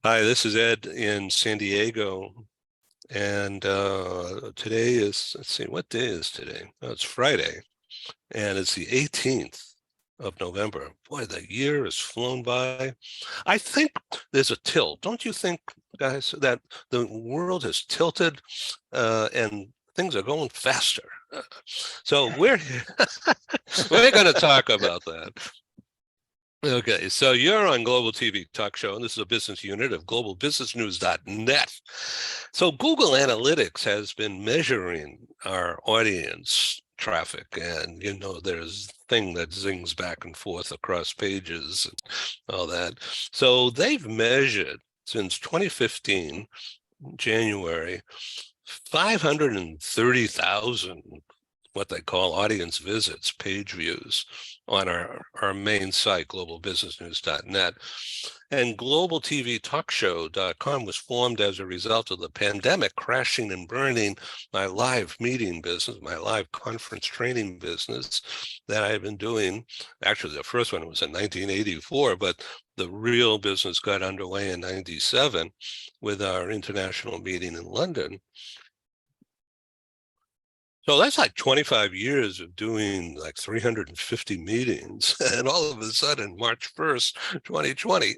Hi, this is Ed in San Diego, and today is, let's see, what day is today? Oh, it's Friday, and it's the 18th of November. Boy, the year has flown by. I think there's a tilt, don't you think, guys, that the world has tilted and things are going faster? So we're going to talk about that. Okay, so you're on Global TV Talk Show, and this is a business unit of globalbusinessnews.net. So Google Analytics has been measuring our audience traffic, and there's thing that zings back and forth across pages and all that. So they've measured since 2015, January, 530,000 what they call audience visits, page views on our main site, globalbusinessnews.net. And globaltvtalkshow.com was formed as a result of the pandemic crashing and burning my live meeting business, my live conference training business that I had been doing. Actually, the first one was in 1984, but the real business got underway in 97 with our international meeting in London. So that's like 25 years of doing like 350 meetings. And all of a sudden, March 1st, 2020,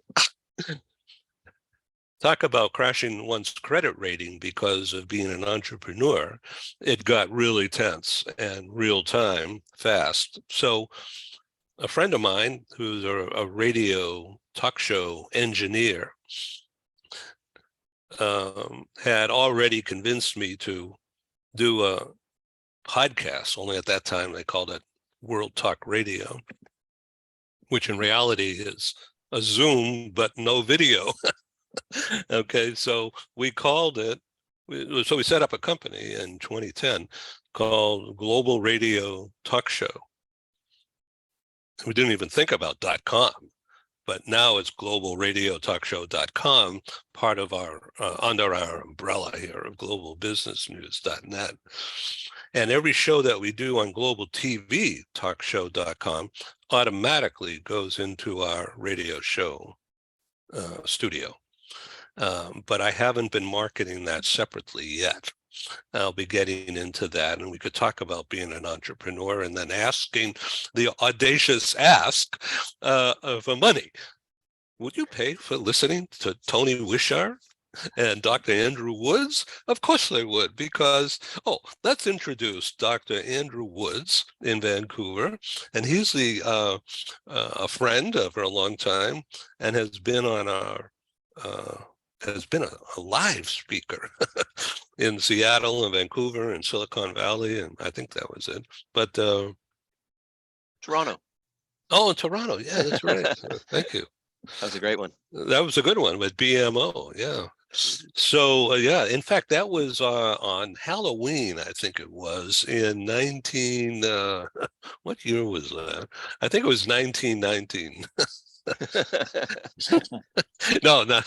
talk about crashing one's credit rating because of being an entrepreneur. It got really tense and real time fast. So a friend of mine who's a radio talk show engineer had already convinced me to do a podcast. Only at that time they called it World Talk Radio, which in reality is a Zoom, but no video. Okay, so we called it, so we set up a company in 2010 called Global Radio Talk Show. We didn't even think about .com, but now it's globalradiotalkshow.com, part of our, under our umbrella here of globalbusinessnews.net. And every show that we do on globaltvtalkshow.com automatically goes into our radio show studio. But I haven't been marketing that separately yet. I'll be getting into that, and we could talk about being an entrepreneur and then asking the audacious ask for money. Would you pay for listening to Tory Wiwchar and Dr. Andrew Woods? Of course they would, because, let's introduce Dr. Andrew Woods in Vancouver. And he's a friend for a long time and has been on our, has been a live speaker in Seattle and Vancouver and Silicon Valley. And I think that was it. But Toronto. Oh, in Toronto. Yeah, that's right. Thank you. That was a great one. That was a good one with BMO. Yeah. So, yeah, in fact, that was on Halloween, I think it was, in what year was that? I think it was 1919. No, not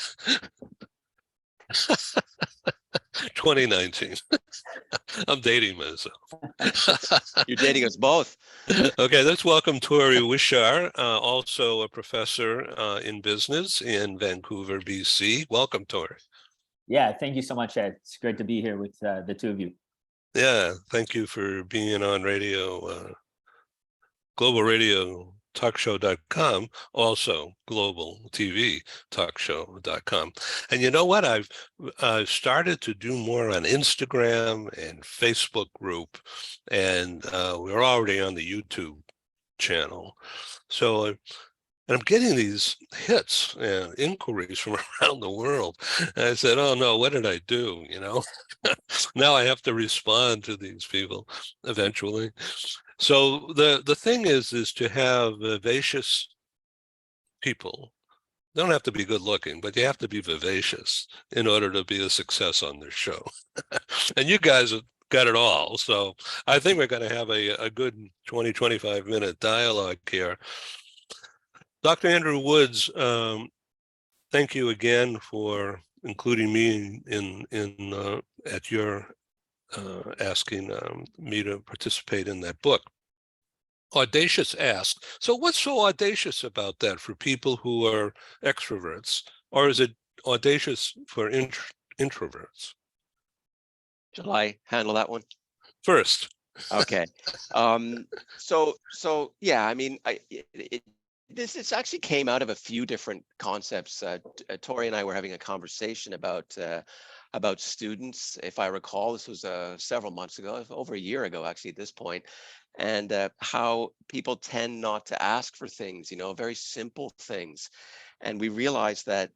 2019. I'm dating myself. You're dating us both. Okay, let's welcome Tory Wiwchar, also a professor in business in Vancouver, BC. Welcome, Tory. Yeah, thank you so much, Ed. It's great to be here with the two of you. Yeah, thank you for being on radio, globalradiotalkshow.com, also globaltvtalkshow.com. And you know what? I've started to do more on Instagram and Facebook group, and we're already on the YouTube channel. So and I'm getting these hits and inquiries from around the world. And I said, oh no, what did I do? Now I have to respond to these people eventually. So the thing is to have vivacious people. They don't have to be good looking, but you have to be vivacious in order to be a success on this show. And you guys have got it all. So I think we're going to have a good 20, 25 minute dialogue here. Dr. Andrew Woods, thank you again for including me in at your asking me to participate in that book. Audacious Ask. So what's so audacious about that for people who are extroverts? Or is it audacious for introverts? Shall I handle that one? First. Okay. So yeah, I mean, this actually came out of a few different concepts. Tory and I were having a conversation about students. If I recall, this was several months ago, over a year ago, actually, at this point, and how people tend not to ask for things, very simple things. And we realized that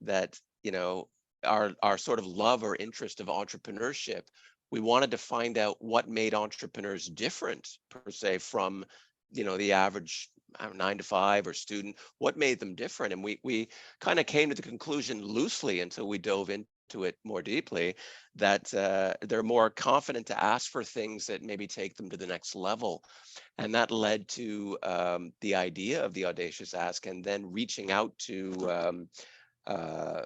our sort of love or interest of entrepreneurship, we wanted to find out what made entrepreneurs different, per se, from the average 9 to 5 or student. What made them different? And we kind of came to the conclusion loosely, until we dove into it more deeply, that they're more confident to ask for things that maybe take them to the next level. And that led to the idea of the Audacious Ask, and then reaching out to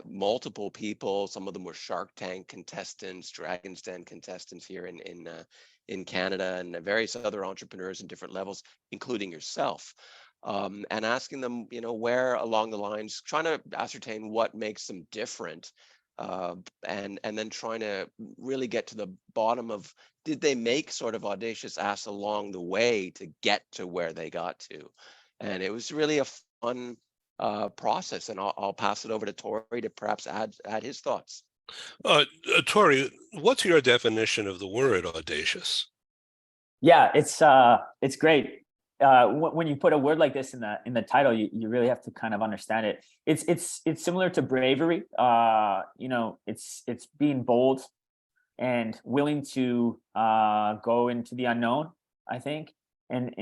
multiple people. Some of them were Shark Tank contestants, Dragon's Den contestants here in Canada, and various other entrepreneurs in different levels, including yourself, and asking them, where along the lines, trying to ascertain what makes them different, and then trying to really get to the bottom of, did they make sort of audacious asks along the way to get to where they got to? And it was really a fun process, and I'll pass it over to Tory to perhaps add his thoughts. Tory, what's your definition of the word audacious? Yeah, it's great. When you put a word like this in the title, you really have to kind of understand it. It's similar to bravery. It's being bold and willing to go into the unknown, I think. And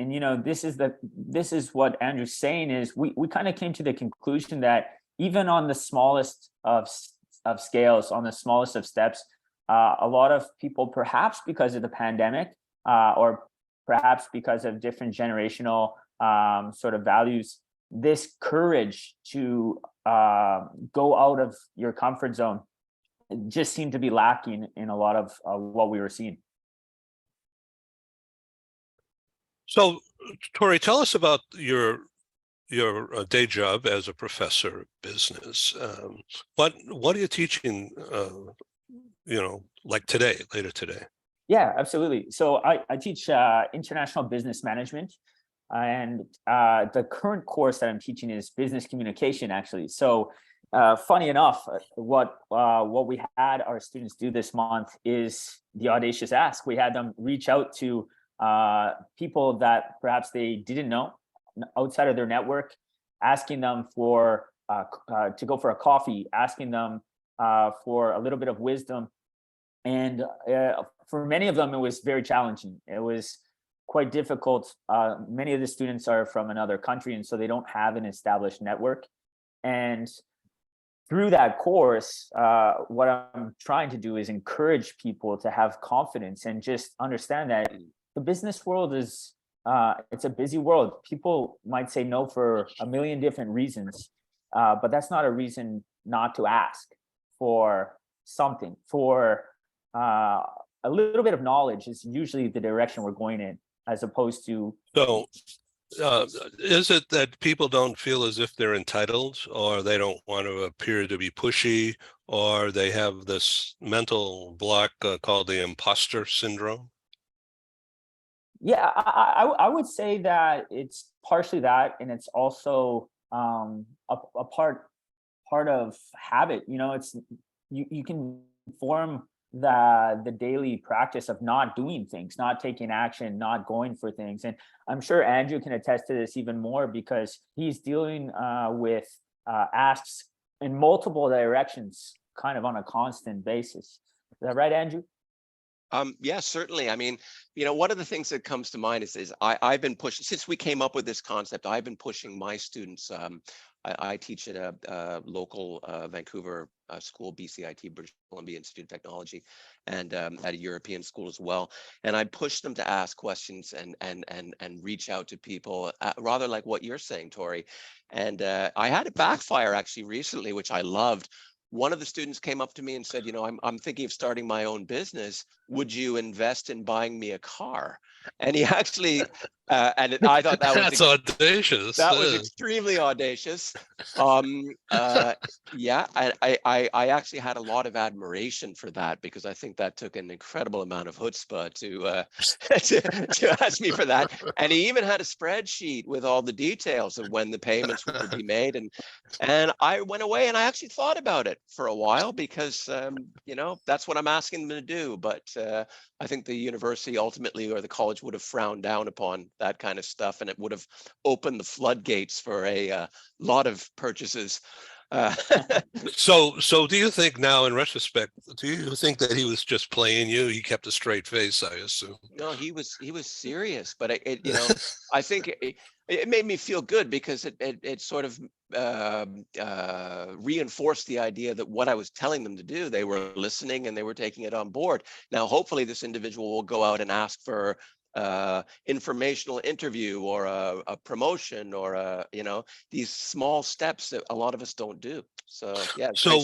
this is what Andrew's saying, is we kind of came to the conclusion that even on the smallest of scales, on the smallest of steps, a lot of people, perhaps because of the pandemic, or perhaps because of different generational sort of values, this courage to go out of your comfort zone just seemed to be lacking in a lot of what we were seeing. So, Tory, tell us about your day job as a professor of business. What are you teaching? Like later today? Yeah, absolutely. So I teach international business management, and the current course that I'm teaching is business communication, actually. So funny enough, what we had our students do this month is the Audacious Ask. We had them reach out to people that perhaps they didn't know outside of their network, asking them for to go for a coffee, asking them for a little bit of wisdom. And for many of them, it was very challenging. It was quite difficult. Many of the students are from another country, and so they don't have an established network. And through that course, what I'm trying to do is encourage people to have confidence and just understand that the business world is it's a busy world. People might say no for a million different reasons, but that's not a reason not to ask for something. For a little bit of knowledge is usually the direction we're going in, as opposed to. So is it that people don't feel as if they're entitled, or they don't want to appear to be pushy, or they have this mental block called the imposter syndrome? Yeah, I would say that it's partially that, and it's also a part of habit. It's you can form the daily practice of not doing things, not taking action, not going for things. And I'm sure Andrew can attest to this even more, because he's dealing with asks in multiple directions kind of on a constant basis. Is that right, Andrew? Yeah, certainly. I mean, one of the things that comes to mind is I've been pushing, since we came up with this concept, I've been pushing my students. I teach at a local Vancouver school, BCIT, British Columbia Institute of Technology, and at a European school as well. And I push them to ask questions and reach out to people, rather like what you're saying, Tory. And I had it backfire actually recently, which I loved. One of the students came up to me and said, I'm thinking of starting my own business. Would you invest in buying me a car? And he actually And I thought that was That's audacious. that was extremely audacious. Yeah, I actually had a lot of admiration for that, because I think that took an incredible amount of chutzpah to ask me for that. And he even had a spreadsheet with all the details of when the payments would be made. And I went away and I actually thought about it for a while, because you know, that's what I'm asking them to do. But I think the university ultimately, or the college, would have frowned down upon that kind of stuff, and it would have opened the floodgates for a lot of purchases. So do you think now, in retrospect, do you think that he was just playing you? He kept a straight face, I assume. No, he was serious, but it you know, I think it made me feel good, because it sort of reinforced the idea that what I was telling them to do, they were listening and they were taking it on board. Now, hopefully this individual will go out and ask for informational interview, or a promotion, or you know, these small steps that a lot of us don't do. So yeah. So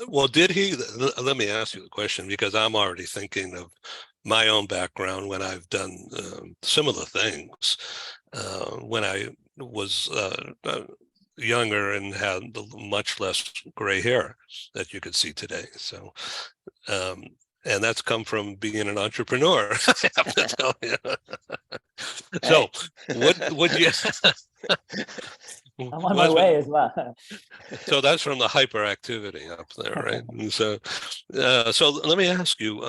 well, did he? Let me ask you a question, because I'm already thinking of my own background when I've done similar things. When I was younger and had much less gray hair that you could see today. So, and that's come from being an entrepreneur. I have to tell you. So, would you? I'm on my way as well. So that's from the hyperactivity up there, right? And so, so let me ask you: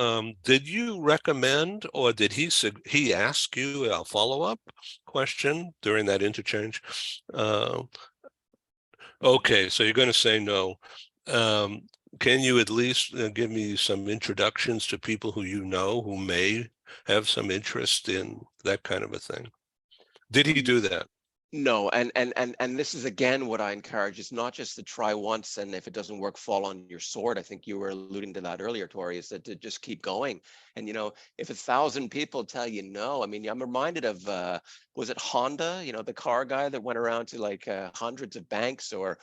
did you recommend, or did he ask you a follow-up question during that interchange? Okay, so you're going to say no. Can you at least give me some introductions to people who you know who may have some interest in that kind of a thing? Did he do that? No, and this is again what I encourage, is not just to try once, and if it doesn't work, fall on your sword. I think you were alluding to that earlier, Tory, is that to just keep going. And you know, if 1,000 people tell you no, I mean, I'm reminded of was it Honda, you know, the car guy that went around to like hundreds of banks, or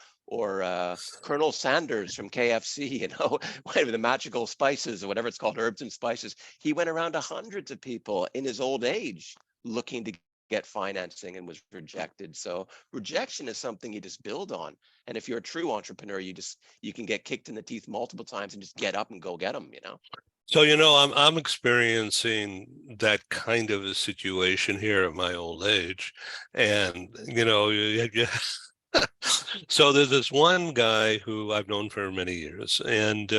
Colonel Sanders from KFC, you know, whatever, the magical spices, or whatever it's called, herbs and spices. He went around to hundreds of people in his old age looking to get financing, and was rejected. So rejection is something you just build on. And if you're a true entrepreneur, you can get kicked in the teeth multiple times and just get up and go get them, you know. So, you know, I'm experiencing that kind of a situation here at my old age. And, you know, so there's this one guy who I've known for many years, and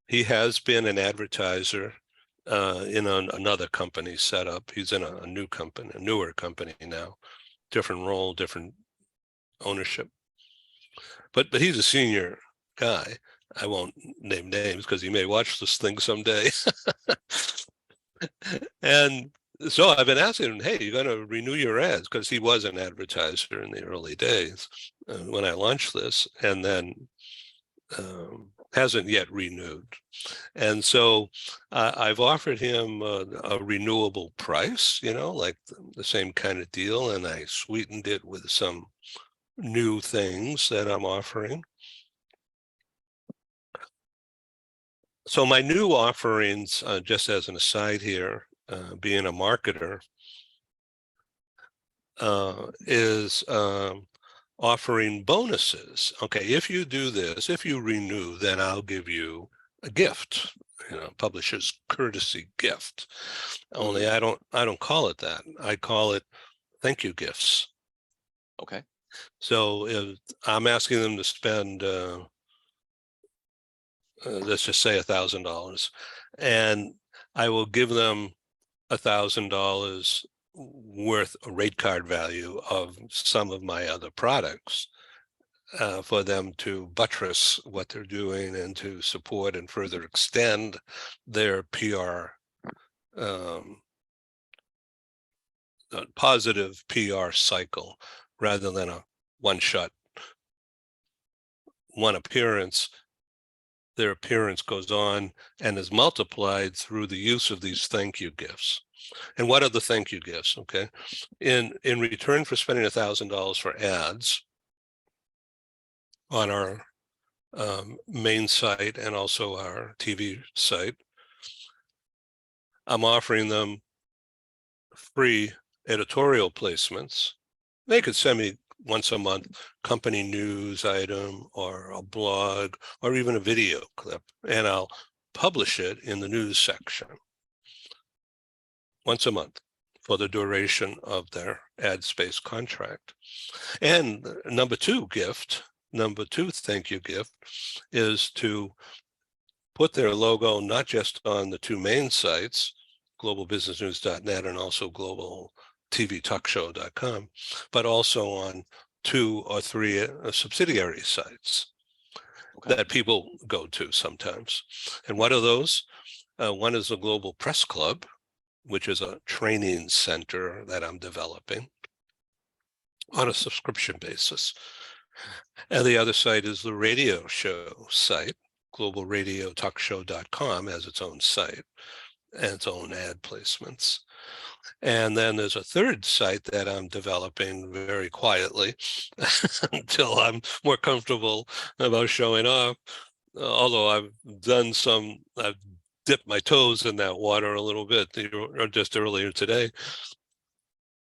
he has been an advertiser in another company setup. He's in a new company, a newer company now, different role, different ownership. But he's a senior guy. I won't name names because he may watch this thing someday. And so I've been asking him, hey, you're going to renew your ads? Because he was an advertiser in the early days when I launched this, and then hasn't yet renewed. And so I've offered him a renewable price, you know, like the same kind of deal. And I sweetened it with some new things that I'm offering. So my new offerings, just as an aside here, being a marketer, is offering bonuses. Okay, if you do this, if you renew, then I'll give you a gift, you know, publisher's courtesy gift. Only I don't call it that. I call it thank you gifts. Okay. So if I'm asking them to spend, let's just say $1,000, and I will give them $1,000 worth a rate card value of some of my other products for them to buttress what they're doing and to support and further extend their PR, positive PR cycle, rather than a one-shot, one appearance. Their appearance goes on and is multiplied through the use of these thank you gifts. And what are the thank you gifts? Okay, in return for spending $1,000 for ads on our main site and also our TV site, I'm offering them free editorial placements. They could send me once a month company news item or a blog or even a video clip, and I'll publish it in the news section once a month for the duration of their ad space contract. And number two thank you gift is to put their logo not just on the two main sites, globalbusinessnews.net and also globaltvtalkshow.com, but also on 2 or 3 subsidiary sites that people go to sometimes. And what are those? One is the Global Press Club, which is a training center that I'm developing on a subscription basis. And the other site is the radio show site, globalradiotalkshow.com has its own site and its own ad placements. And then there's a third site that I'm developing very quietly until I'm more comfortable about showing off. Although I've dipped my toes in that water a little bit just earlier today,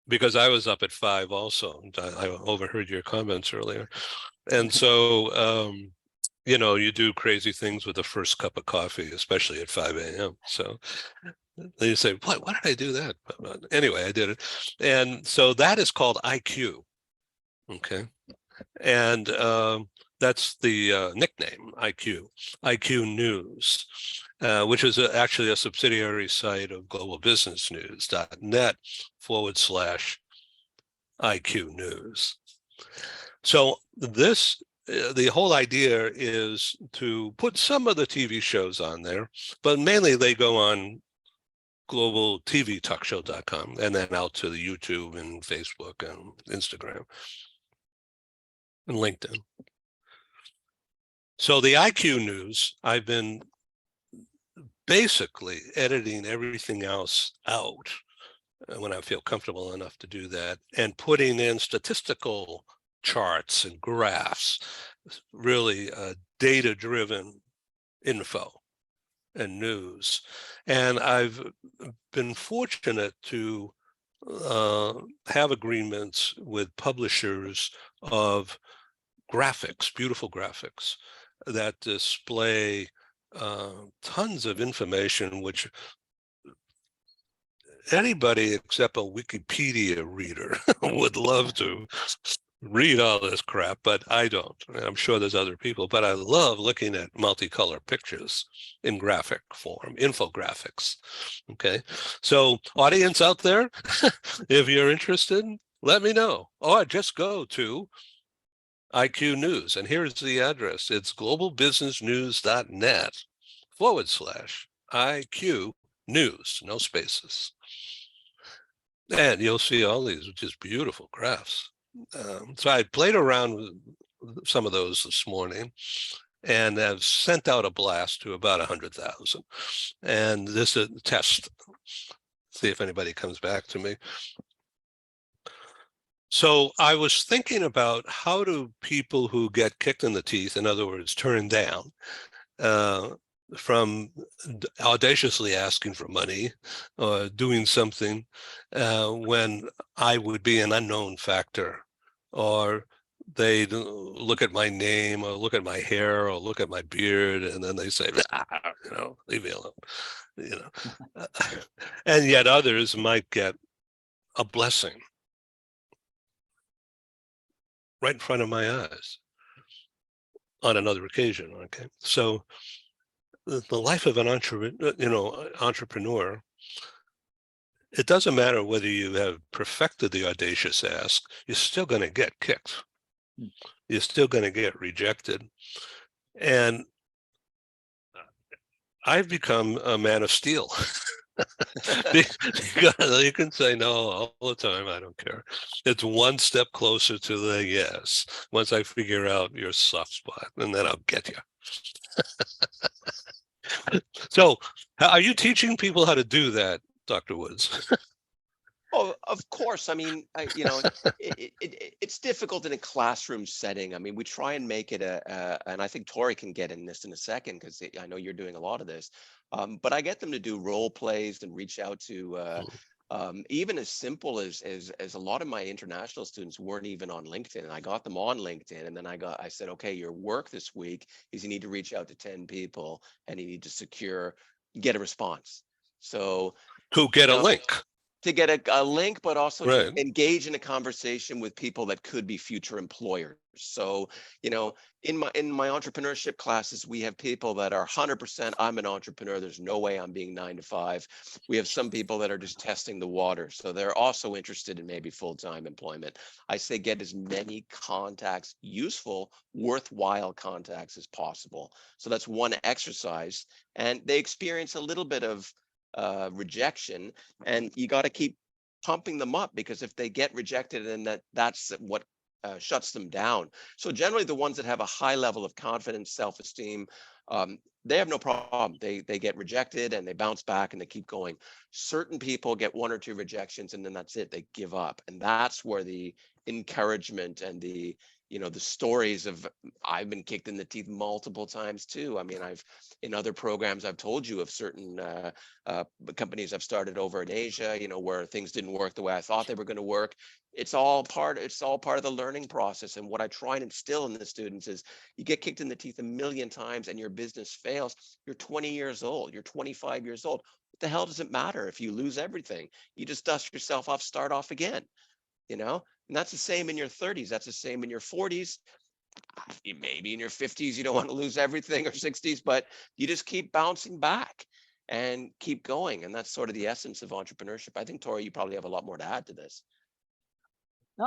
because I was up at 5 also. I overheard your comments earlier. And so, you do crazy things with the first cup of coffee, especially at 5 a.m. So then you say, why did I do that? But anyway, I did it. And so that is called IQ. Okay. And that's the nickname, IQ News, which is actually a subsidiary site of globalbusinessnews.net/IQ News. So the whole idea is to put some of the TV shows on there, but mainly they go on globaltvtalkshow.com and then out to the YouTube and Facebook and Instagram and LinkedIn. So the IQ News, I've been basically editing everything else out when I feel comfortable enough to do that, and putting in statistical charts and graphs, really data-driven info and news. And I've been fortunate to have agreements with publishers of graphics, beautiful graphics that display tons of information, which anybody except a Wikipedia reader would love to read all this crap, but I don't. I'm sure there's other people, but I love looking at multicolor pictures in graphic form, infographics. Okay, so audience out there, if you're interested, let me know, or just go to IQ News, and here's the address. It's globalbusinessnews.net/IQ News, no spaces. And you'll see all these just beautiful graphs. So I played around with some of those this morning and have sent out a blast to about 100,000. And this is a test. See if anybody comes back to me. So I was thinking about, how do people who get kicked in the teeth, in other words, turned down, from audaciously asking for money or doing something when I would be an unknown factor, or they look at my name or look at my hair or look at my beard and then they say, leave me alone, and yet others might get a blessing right in front of my eyes on another occasion. Okay, so the life of an entrepreneur, it doesn't matter whether you have perfected the audacious ask, you're still going to get kicked. You're still going to get rejected. And I've become a man of steel. Because you can say no all the time, I don't care. It's one step closer to the yes, once I figure out your soft spot, and then I'll get you. So are you teaching people how to do that, Dr. Woods? Oh, of course. I mean, it's difficult in a classroom setting. I mean, we try and make it and I think Tory can get in this in a second, because I know you're doing a lot of this. But I get them to do role plays and reach out to Even as simple as a lot of my international students weren't even on LinkedIn, and I got them on LinkedIn, and then I said, okay, your work this week is you need to reach out to 10 people and you need to get a response. So To get a link. To get a link, but also Right. to engage in a conversation with people that could be future employers. So, you know, in my entrepreneurship classes, we have people that are 100%, I'm an entrepreneur. There's no way I'm being 9 to 5. We have some people that are just testing the water. So they're also interested in maybe full-time employment. I say get as many contacts, useful, worthwhile contacts as possible. So that's one exercise. And they experience a little bit of rejection, and you got to keep pumping them up, because if they get rejected, and that's what shuts them down. So generally the ones that have a high level of confidence, self-esteem, they have no problem. They get rejected and they bounce back and they keep going. Certain people get 1 or 2 rejections and then that's it, they give up. And that's where the encouragement and the stories of, I've been kicked in the teeth multiple times too. I mean, in other programs, I've told you of certain companies I've started over in Asia, where things didn't work the way I thought they were going to work. It's all part of the learning process. And what I try and instill in the students is, you get kicked in the teeth a million times and your business fails. You're 20 years old, you're 25 years old. What the hell does it matter if you lose everything? You just dust yourself off, start off again, and that's the same in your 30s. That's the same in your 40s. Maybe in your 50s, you don't want to lose everything, or 60s, but you just keep bouncing back and keep going. And that's sort of the essence of entrepreneurship. I think, Tory, you probably have a lot more to add to this. No,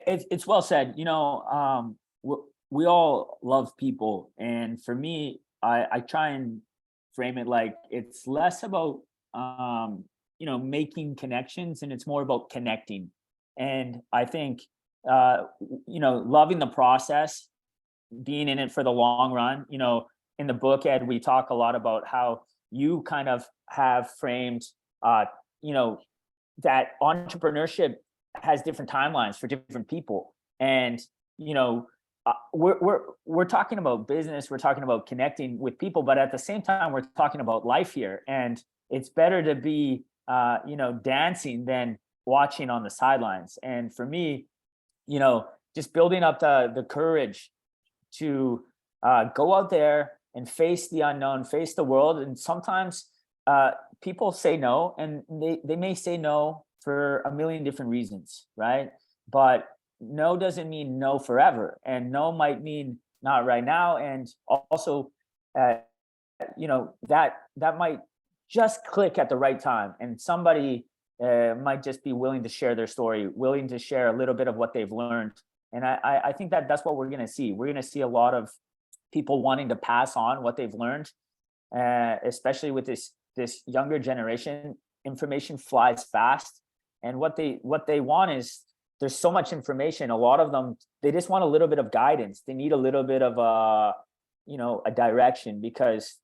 it's well said. We all love people, and for me, I try and frame it like it's less about making connections, and it's more about connecting. And I think loving the process, being in it for the long run. In the book, Ed, we talk a lot about how you kind of have framed that entrepreneurship has different timelines for different people. And we're talking about business, we're talking about connecting with people, but at the same time we're talking about life here. And it's better to be dancing than watching on the sidelines. And for me, just building up the courage to go out there and face the unknown, face the world. And sometimes people say no, and they may say no for a million different reasons, right? But no doesn't mean no forever, and no might mean not right now. And also, that might just click at the right time, and somebody might just be willing to share their story, willing to share a little bit of what they've learned. And I think that's what we're going to see. We're going to see a lot of people wanting to pass on what they've learned, especially with this younger generation. Information flies fast, and what they want is, there's so much information. A lot of them, they just want a little bit of guidance. They need a little bit of a direction, because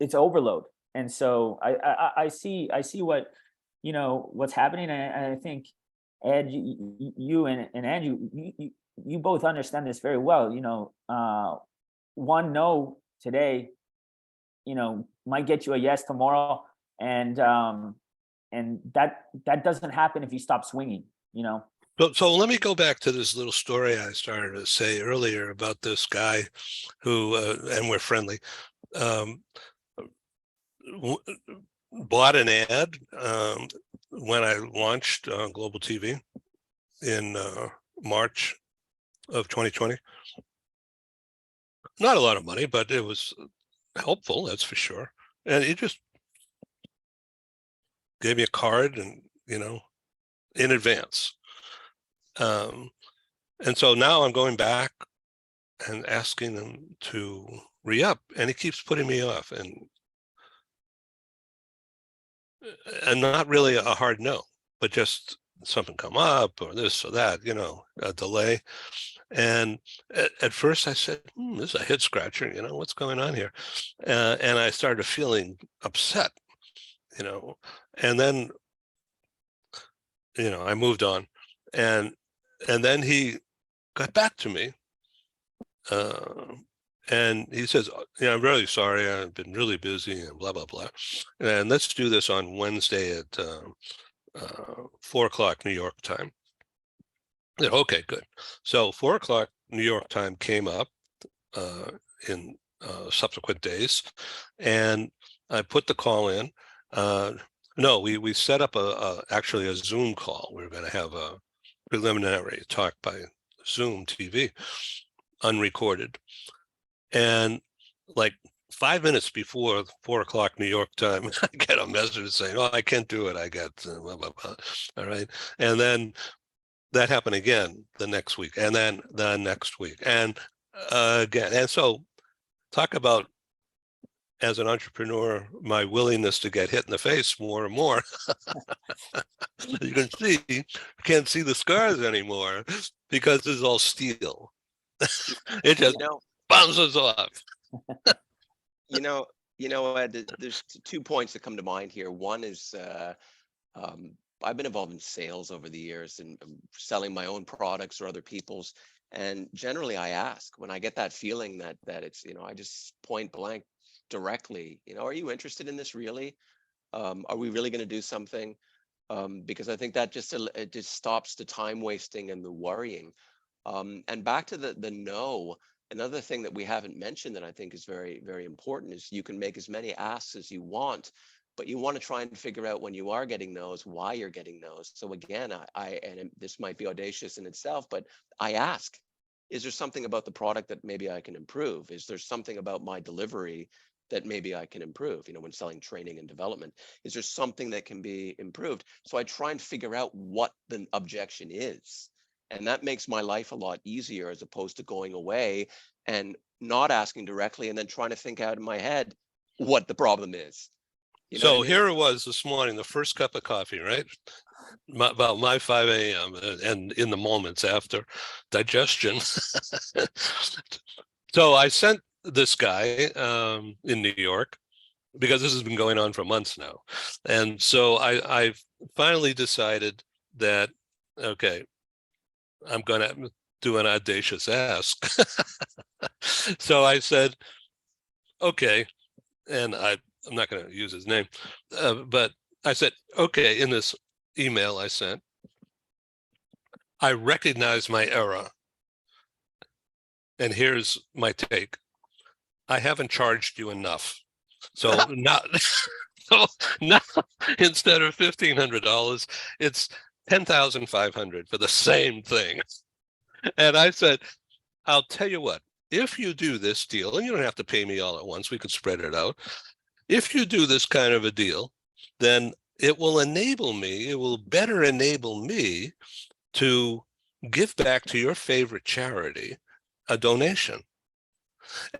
it's overload. And so I see what what's happening, and I think, Ed, you and Andrew, you both understand this very well. One no today, might get you a yes tomorrow, and that doesn't happen if you stop swinging. So let me go back to this little story I started to say earlier about this guy who, and we're friendly, bought an ad when I launched on Global TV in March of 2020. Not a lot of money, but it was helpful, that's for sure. And he just gave me a card, and in advance. And so now I'm going back and asking him to re-up, and he keeps putting me off, and not really a hard no, but just something come up or this or that, a delay. And at first I said, this is a head scratcher, what's going on here? And I started feeling upset, and then, I moved on, and then he got back to me, and he says, I'm really sorry, I've been really busy and blah, blah, blah. And let's do this on Wednesday at 4 o'clock New York time. Yeah, okay, good. So 4 o'clock New York time came up in subsequent days, and I put the call in. No, we set up actually a Zoom call. We were going to have a preliminary talk by Zoom TV, unrecorded. And like 5 minutes before 4 o'clock New York time, I get a message saying, "Oh, I can't do it. I got blah, blah, blah." All right. And then that happened again the next week, and then the next week, and again. And so talk about, as an entrepreneur, my willingness to get hit in the face more and more. You can see, you can't see the scars anymore because this is all steel. It just bounces off. Ed, there's 2 points that come to mind here. One is I've been involved in sales over the years and selling my own products or other people's. And generally I ask when I get that feeling that it's, I just point blank directly, are you interested in this really? Are we really going to do something? Because I think that it just stops the time wasting and the worrying. And back to the no, another thing that we haven't mentioned that I think is very, very important is you can make as many asks as you want, but you want to try and figure out when you are getting no's, why you're getting no's. So again, and this might be audacious in itself, but I ask, is there something about the product that maybe I can improve? Is there something about my delivery that maybe I can improve, when selling training and development? Is there something that can be improved? So I try and figure out what the objection is. And that makes my life a lot easier as opposed to going away and not asking directly and then trying to think out in my head what the problem is. So here it was this morning, the first cup of coffee, right? About my 5 a.m. and in the moments after digestion. So I sent this guy in New York, because this has been going on for months now. And so I finally decided that, okay, I'm going to do an audacious ask. So I said, okay, and I'm not going to use his name, but I said, okay, in this email I sent, I recognize my error. And here's my take. I haven't charged you enough. So now instead of $1,500, it's $10,500 for the same thing. And I said, I'll tell you what, if you do this deal, and you don't have to pay me all at once, we could spread it out. If you do this kind of a deal, then it will better enable me to give back to your favorite charity a donation.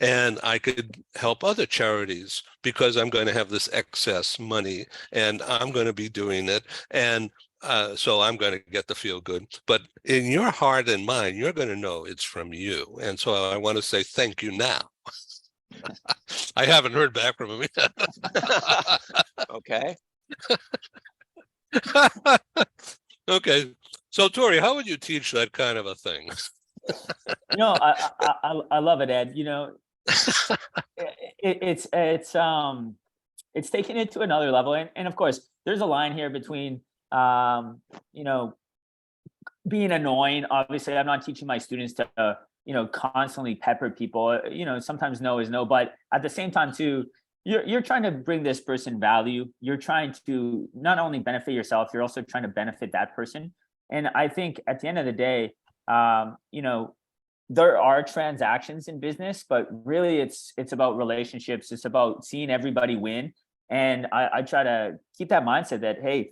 And I could help other charities because I'm going to have this excess money and I'm going to be doing it. And so I'm going to get the feel good. But in your heart and mind, you're going to know it's from you. And so I want to say thank you now. I haven't heard back from him yet. Okay. Okay. So Tory, how would you teach that kind of a thing? I love it, Ed. It's taking it to another level, and of course, there's a line here between being annoying. Obviously, I'm not teaching my students to constantly pepper people. Sometimes no is no, but at the same time too, you're trying to bring this person value. You're trying to not only benefit yourself, you're also trying to benefit that person. And I think at the end of the day, there are transactions in business, but really it's about relationships. It's about seeing everybody win. And I try to keep that mindset that, hey,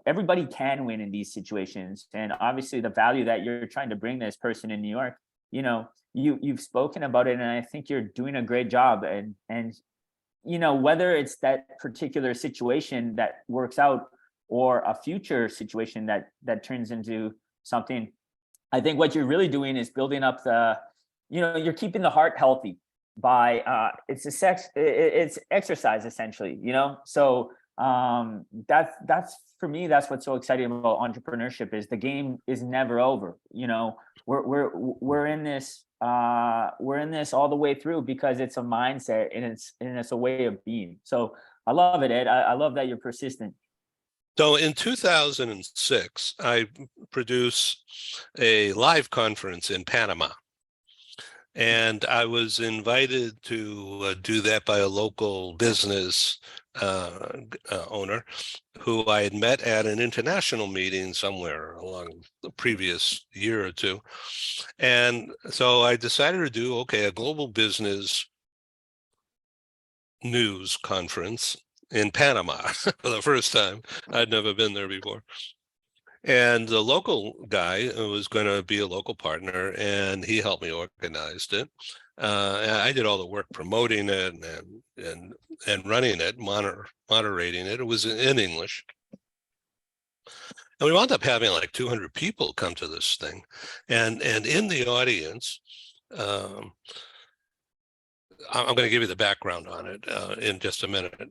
everybody can win in these situations. And obviously the value that you're trying to bring this person in New York, you've spoken about it, and I think you're doing a great job. And whether it's that particular situation that works out or a future situation that turns into something, I think what you're really doing is building up you're keeping the heart healthy by it's exercise essentially, So that's for me, that's what's so exciting about entrepreneurship is the game is never over. We're in this all the way through because it's a mindset and it's a way of being. So I love it, Ed. I love that you're persistent. So in 2006, I produced a live conference in Panama. And I was invited to do that by a local business owner who I had met at an international meeting somewhere along the previous year or two. And so I decided to do, okay, a global business news conference in Panama for the first time. I'd never been there before. And the local guy was going to be a local partner, and he helped me organize it. And I did all the work promoting it and running it, moderating it. It was in English. And we wound up having like 200 people come to this thing. And in the audience, I'm going to give you the background on it in just a minute,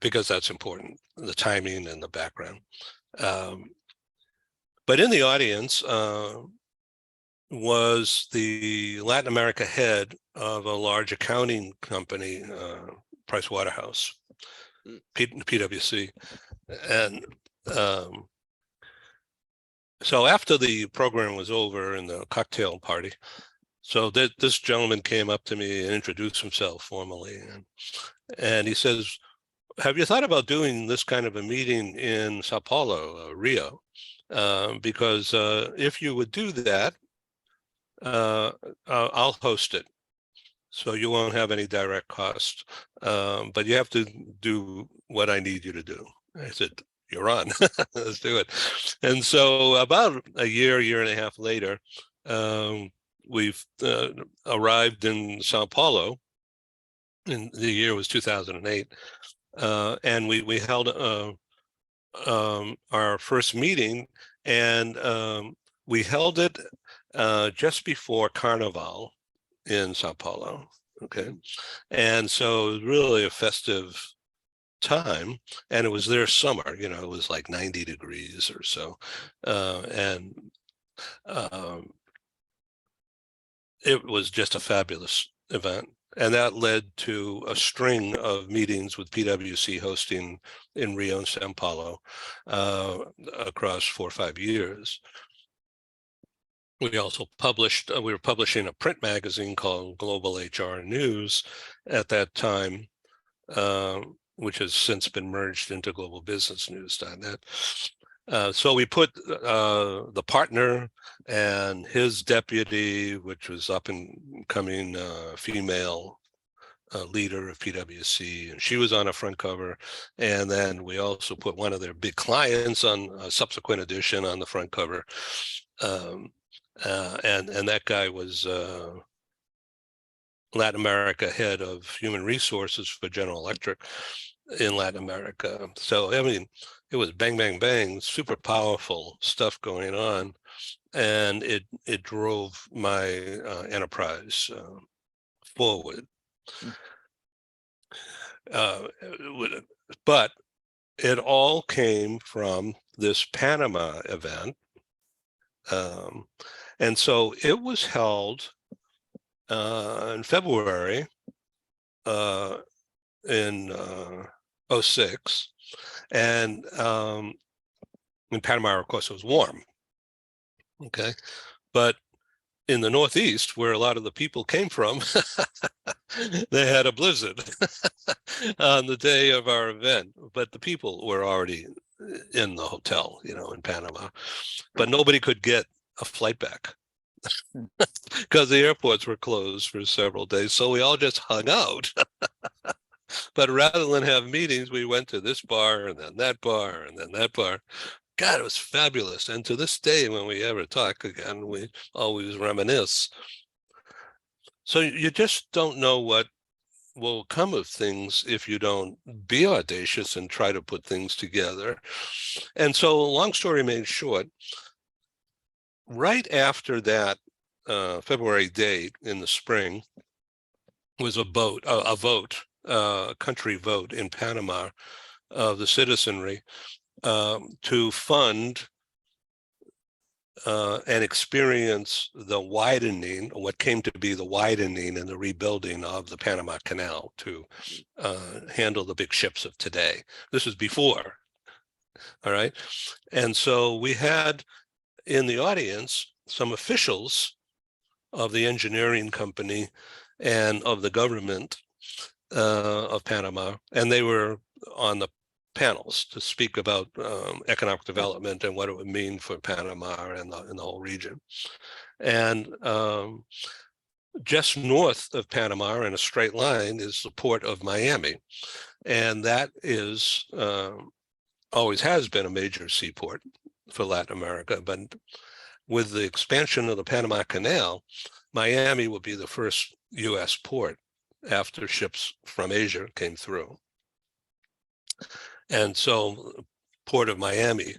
because that's important, the timing and the background. But in the audience was the Latin America head of a large accounting company, Pricewaterhouse, PwC. And so after the program was over and the cocktail party, so this gentleman came up to me and introduced himself formally. And he says, have you thought about doing this kind of a meeting in Sao Paulo, Rio? Because if you would do that, I'll host it. So you won't have any direct cost, but you have to do what I need you to do. I said, you're on, let's do it. And so about a year and a half later, we've arrived in Sao Paulo, and the year was 2008. And we held our first meeting, and we held it just before Carnival in Sao Paulo. Okay, and so it was really a festive time, and it was their summer. You know, it was like 90 degrees or so, and it was just a fabulous event. And that led to a string of meetings with PwC hosting in Rio and Sao Paulo across 4 or 5 years. We also published, we were publishing a print magazine called Global HR News at that time, which has since been merged into globalbusinessnews.net. So we put the partner and his deputy, which was up and coming female leader of PwC, and she was on a front cover. And then we also put one of their big clients on a subsequent edition on the front cover. And that guy was Latin America head of human resources for General Electric in Latin America. So, I mean, it was bang, bang, bang, super powerful stuff going on. And it drove my enterprise forward. But it all came from this Panama event. And so it was held in February in 2006. And in Panama, of course, it was warm. Okay. But in the Northeast, where a lot of the people came from, they had a blizzard on the day of our event. But the people were already in the hotel, you know, in Panama. But nobody could get a flight back because the airports were closed for several days. So we all just hung out. But rather than have meetings, we went to this bar and then that bar and then that bar. God, it was fabulous. And to this day, when we ever talk again, we always reminisce. So you just don't know what will come of things if you don't be audacious and try to put things together. And so, long story made short, right after that February date in the spring was a country vote in Panama of the citizenry to fund and experience the widening, what came to be the widening and the rebuilding of the Panama Canal to handle the big ships of today. This is before All right. And so we had in the audience some officials of the engineering company and of the government of Panama, and they were on the panels to speak about economic development and what it would mean for Panama and the whole region. And just north of Panama in a straight line is the port of Miami. And that is always has been a major seaport for Latin America. But with the expansion of the Panama Canal, Miami will be the first US port after ships from Asia came through. And so Port of Miami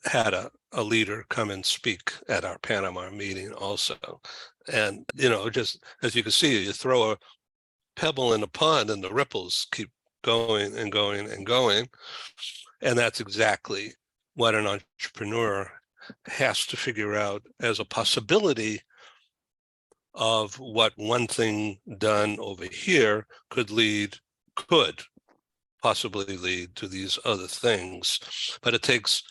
had a leader come and speak at our Panama meeting also. And, just as you can see, you throw a pebble in a pond and the ripples keep going and going and going. And that's exactly what an entrepreneur has to figure out as a possibility of what one thing done over here could possibly lead to these other things. But it takes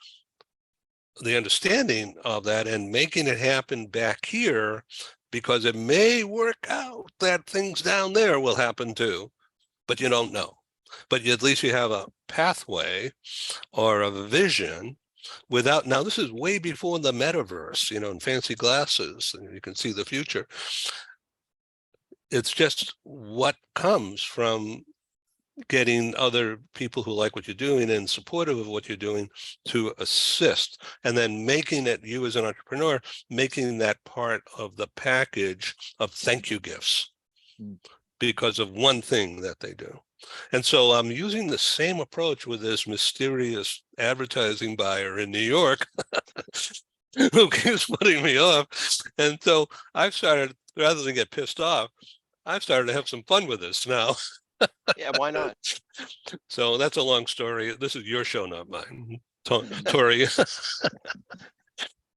the understanding of that and making it happen back here, because it may work out that things down there will happen too, but you don't know. But at least you have a pathway or a vision without, now this is way before the metaverse, in fancy glasses, and you can see the future. It's just what comes from getting other people who like what you're doing and supportive of what you're doing to assist, and then making it, you as an entrepreneur, making that part of the package of thank you gifts because of one thing that they do. And so I'm using the same approach with this mysterious advertising buyer in New York who keeps putting me off. And so I've started, rather than get pissed off, I've started to have some fun with this now. Yeah, why not? So that's a long story. This is your show, not mine. Tory.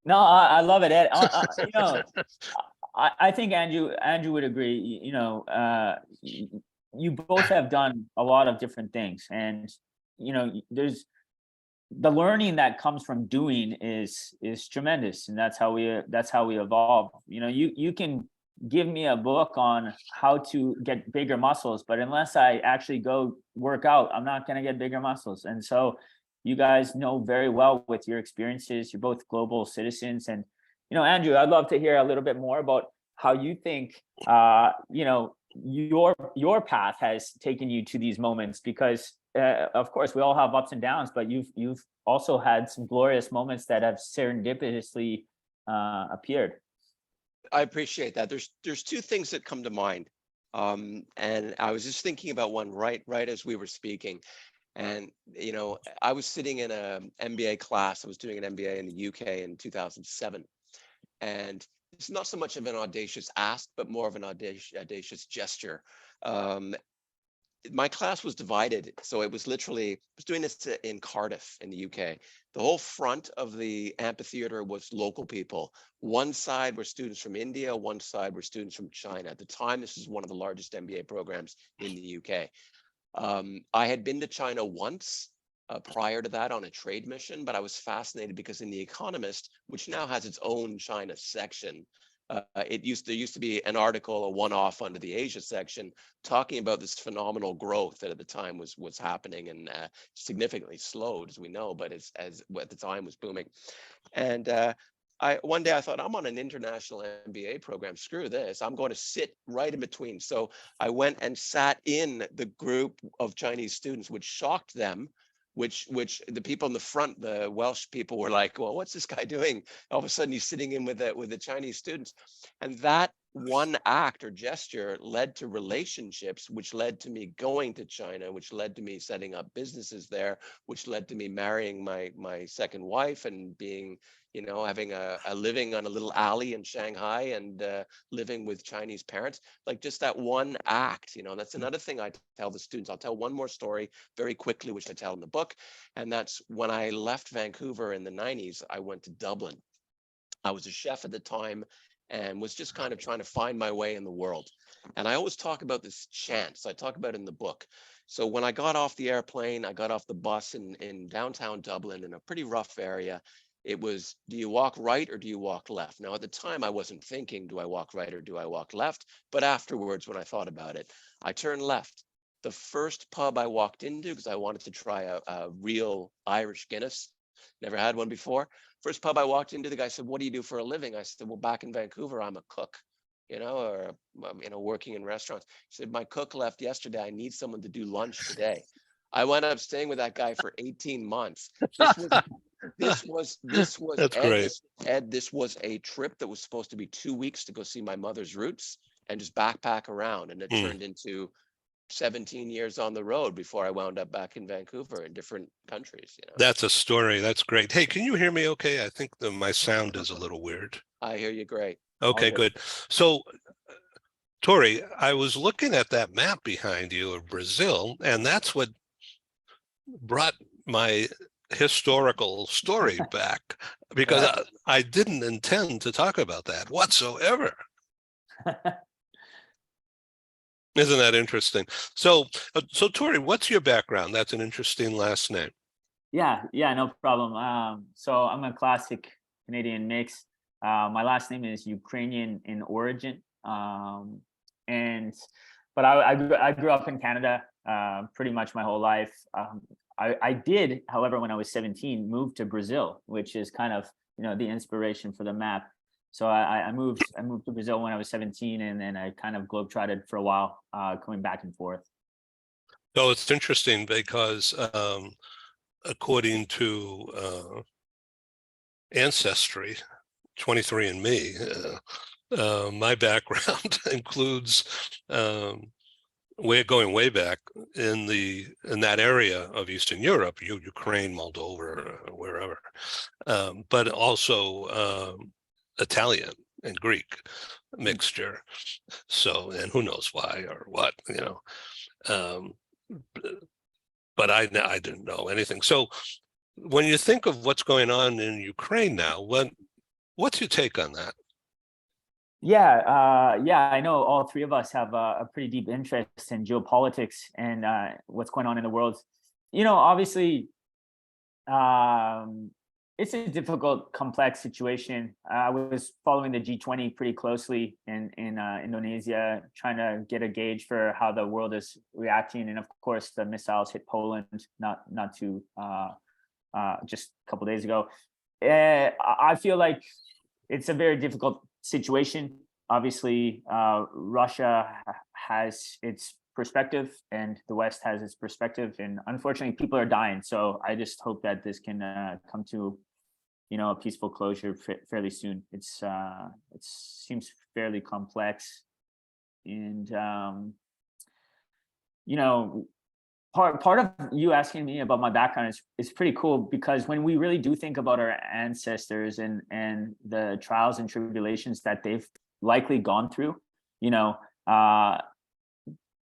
No, I love it, Ed. I think Andrew would agree. You both have done a lot of different things, and there's the learning that comes from doing is tremendous, and that's how we evolve. You can give me a book on how to get bigger muscles, but unless I actually go work out, I'm not going to get bigger muscles. And so you guys know very well with your experiences. You're both global citizens, and Andrew, I'd love to hear a little bit more about how you think your path has taken you to these moments, because of course we all have ups and downs, but you've also had some glorious moments that have serendipitously appeared. I appreciate that. There's two things that come to mind, and I was just thinking about one right as we were speaking. And I was sitting in an MBA class. I was doing an MBA in the UK in 2007, and it's not so much of an audacious ask, but more of an audacious gesture. My class was divided, so it was literally, I was doing this in Cardiff in the UK. The whole front of the amphitheater was local people. One side were students from India, one side were students from China. At the time, this was one of the largest MBA programs in the UK. I had been to China once prior to that on a trade mission, but I was fascinated because in The Economist, which now has its own China section, there used to be an article, a one-off under the Asia section, talking about this phenomenal growth that at the time was happening, and significantly slowed, as we know, but as at the time was booming. And one day I thought, I'm on an international MBA program. Screw this. I'm going to sit right in between. So I went and sat in the group of Chinese students, which shocked them. Which the people in the front, the Welsh people, were like, well, what's this guy doing? All of a sudden he's sitting in with the Chinese students. And that one act or gesture led to relationships, which led to me going to China, which led to me setting up businesses there, which led to me marrying my second wife and being, having a living on a little alley in Shanghai and living with Chinese parents. Like just that one act, that's another thing I tell the students. I'll tell one more story very quickly, which I tell in the book. And that's when I left Vancouver in the 90s, I went to Dublin. I was a chef at the time and was just kind of trying to find my way in the world. And I always talk about this chance. I talk about it in the book. So when I got off the airplane, I got off the bus in downtown Dublin in a pretty rough area. It was, do you walk right or do you walk left? Now, at the time, I wasn't thinking, do I walk right or do I walk left? But afterwards, when I thought about it, I turned left. The first pub I walked into, because I wanted to try a real Irish Guinness, never had one before. First pub I walked into, the guy said, what do you do for a living? I said, well, back in Vancouver, I'm a cook, or, working in restaurants. He said, my cook left yesterday. I need someone to do lunch today. I wound up staying with that guy for 18 months. This was That's Ed. great. This was a trip that was supposed to be 2 weeks to go see my mother's roots and just backpack around. And it turned into 17 years on the road before I wound up back in Vancouver in different countries. That's a story. That's great. Hey, can you hear me okay? I think my sound is a little weird. I hear you great. Okay, good. So, Tory, I was looking at that map behind you of Brazil, and that's what brought my historical story back, because I didn't intend to talk about that whatsoever. Isn't that interesting? So Tory, what's your background? That's an interesting last name. Yeah, no problem. So I'm a classic Canadian mix. My last name is Ukrainian in origin. But I grew up in Canada pretty much my whole life. I did, however, when I was 17, move to Brazil, which is kind of, the inspiration for the map. So I moved to Brazil when I was 17, and then I kind of globetrotted for a while, coming back and forth. So it's interesting because according to Ancestry, 23andMe, my background includes going way back in that area of Eastern Europe, Ukraine, Moldova, wherever, but also Italian and Greek mixture. So, and who knows why or what, but I didn't know anything. So when you think of what's going on in Ukraine now, what's your take on that? Yeah, I know all three of us have a pretty deep interest in geopolitics and what's going on in the world. Obviously, it's a difficult, complex situation. I was following the G20 pretty closely in Indonesia, trying to get a gauge for how the world is reacting. And of course, the missiles hit Poland not too just a couple of days ago. I feel like it's a very difficult situation. Obviously, Russia has its perspective and the West has its perspective, and unfortunately people are dying. So I just hope that this can come to a peaceful closure fairly soon. It seems fairly complex, and part of you asking me about my background is pretty cool, because when we really do think about our ancestors and the trials and tribulations that they've likely gone through,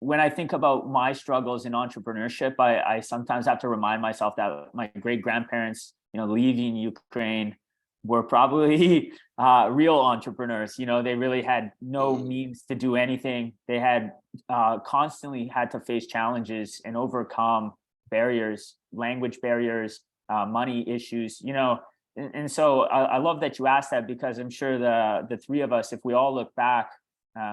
when I think about my struggles in entrepreneurship, I sometimes have to remind myself that my great grandparents, leaving Ukraine, were probably real entrepreneurs. They really had no means to do anything. They had constantly had to face challenges and overcome barriers, language barriers, money issues, and so I love that you asked that, because I'm sure the three of us, if we all look back,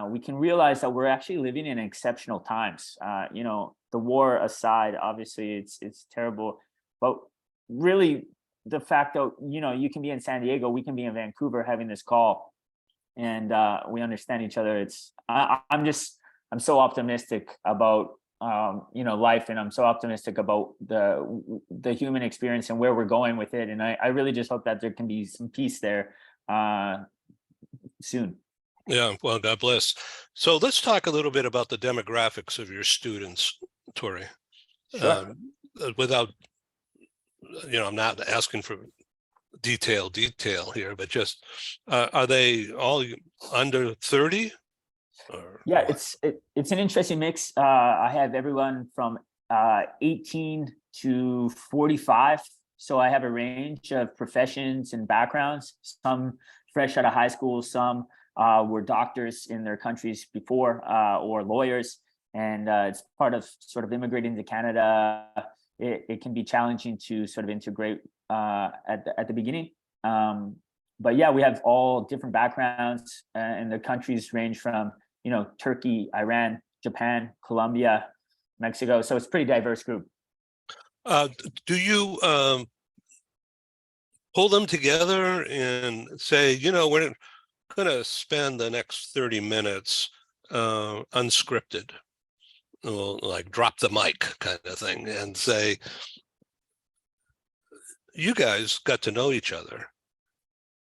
we can realize that we're actually living in exceptional times. The war aside, obviously it's terrible, but really the fact that, you can be in San Diego, we can be in Vancouver having this call, and we understand each other. I'm so optimistic about, life, and I'm so optimistic about the human experience and where we're going with it. And I really just hope that there can be some peace there soon. Yeah, well, God bless. So let's talk a little bit about the demographics of your students, Tory. Sure. Without, I'm not asking for detail here, but just are they all under 30? Yeah, it's an interesting mix. I have everyone from 18 to 45. So I have a range of professions and backgrounds, some fresh out of high school, some were doctors in their countries before, or lawyers. And it's part of sort of immigrating to Canada. It can be challenging to sort of integrate at the beginning. But yeah, we have all different backgrounds, and the countries range from, Turkey, Iran, Japan, Colombia, Mexico. So it's a pretty diverse group. Do you pull them together and say, we're going to spend the next 30 minutes unscripted, like drop the mic kind of thing, and say, you guys got to know each other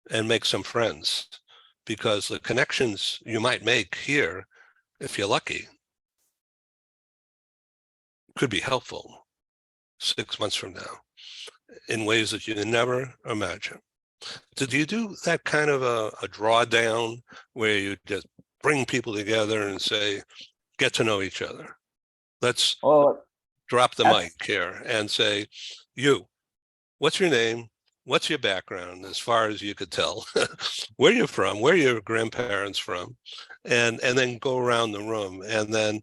and make some friends, because the connections you might make here, if you're lucky, could be helpful 6 months from now in ways that you never imagine. Did you do that kind of a drawdown where you just bring people together and say, get to know each other? Let's drop the mic here and say, what's your name? What's your background, as far as you could tell? Where you're from, where your grandparents from, and then go around the room and then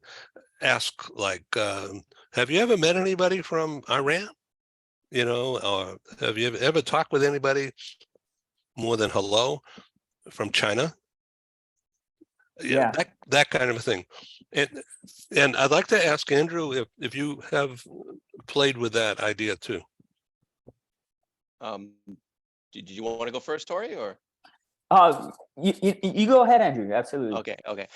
ask, like, have you ever met anybody from Iran? Or have you ever talked with anybody more than hello from China? Yeah. That kind of a thing. And I'd like to ask Andrew if you have played with that idea too. Did you want to go first, Tory, or? You go ahead, Andrew. Absolutely. Okay.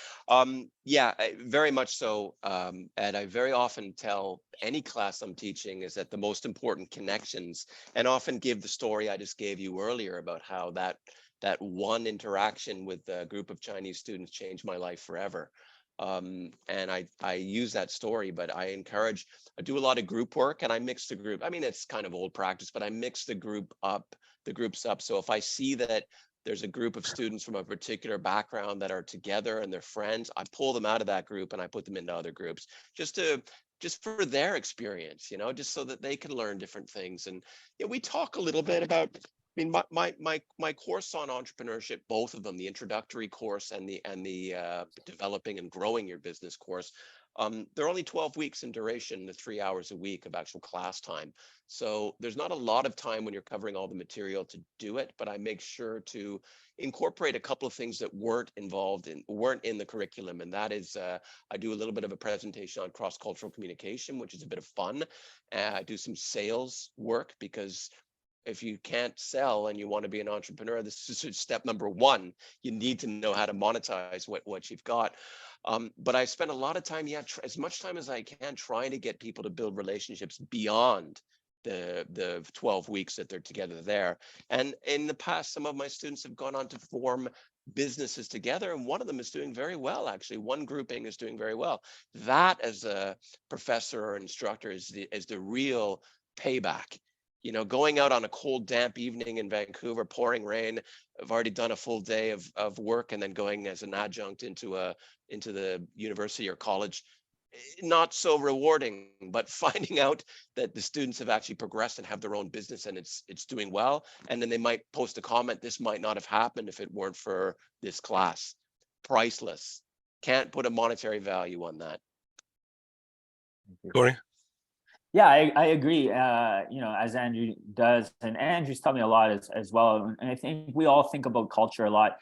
Yeah, very much so. And I very often tell any class I'm teaching is that the most important connections, and often give the story I just gave you earlier about how that one interaction with a group of Chinese students changed my life forever. And I use that story, but I do a lot of group work, and I mix the group. I mean, it's kind of old practice, but I mix the groups up. So if I see that there's a group of students from a particular background that are together and they're friends, I pull them out of that group and I put them into other groups just for their experience, just so that they can learn different things. And we talk a little bit about, I mean, my course on entrepreneurship, both of them, the introductory course and the developing and growing your business course, they're only 12 weeks in duration, the 3 hours a week of actual class time. So there's not a lot of time when you're covering all the material to do it, but I make sure to incorporate a couple of things that weren't in the curriculum. And that is, I do a little bit of a presentation on cross-cultural communication, which is a bit of fun. I do some sales work, because if you can't sell and you want to be an entrepreneur, this is step number one. You need to know how to monetize what you've got. But I spend a lot of time, as much time as I can, trying to get people to build relationships beyond the 12 weeks that they're together there. And in the past, some of my students have gone on to form businesses together, and one of them is doing very well. Actually, one grouping is doing very well. That, as a professor or instructor, is the real payback. Going out on a cold, damp evening in Vancouver, pouring rain, I've already done a full day of work, and then going as an adjunct into the university or college, not so rewarding. But finding out that the students have actually progressed and have their own business and it's doing well, and then they might post a comment, this might not have happened if it weren't for this class. Priceless. Can't put a monetary value on that. Tory? Yeah, I agree. As Andrew does, and Andrew's taught me a lot as well. And I think we all think about culture a lot.